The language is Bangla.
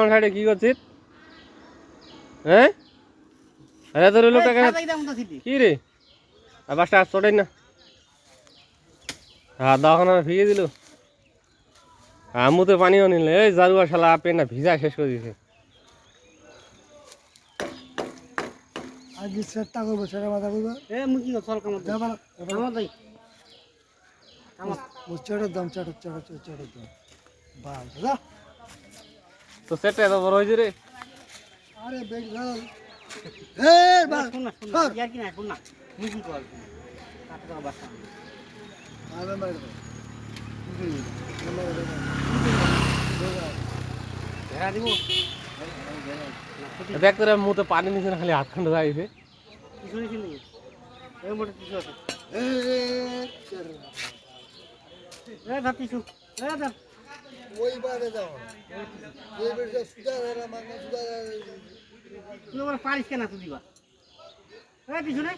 আমার সাইডে কি করছিস? হ্যাঁ আরে তোর লোকটা কি রে বাসটা আর চড়াই না হ্যাঁ দোকান ভিজে দিল মুতে পানিও নিলে এই জারুয়া শালা পেনটা ভিজা শেষ করে দিয়েছে আগে সেটটা করবো সেটা মাথা করবো এ মুখি চল কাম যাবা কাম দেই চেটার দাম চেটার দাম বাস যা তো সেটা এত বড় হয়েছে রে আরে বেগ লাল এ বাস শুন না ইয়ার কি না শুন না মুখি কল কাটা দাও বাসা আরে মার ধরা দিব দেখ তোর মুতে পানি নিচে না খালি হাত খন্ড যাইছে কিছু নিছি নি এই মোটে কিছু আছে এ এ ধর কিছু এ ধর ওই বারে যাও এই বেটা সুদা মাগনা সুদা তুই আমার পারিস কেন তুই দিবা এ কিছু নাই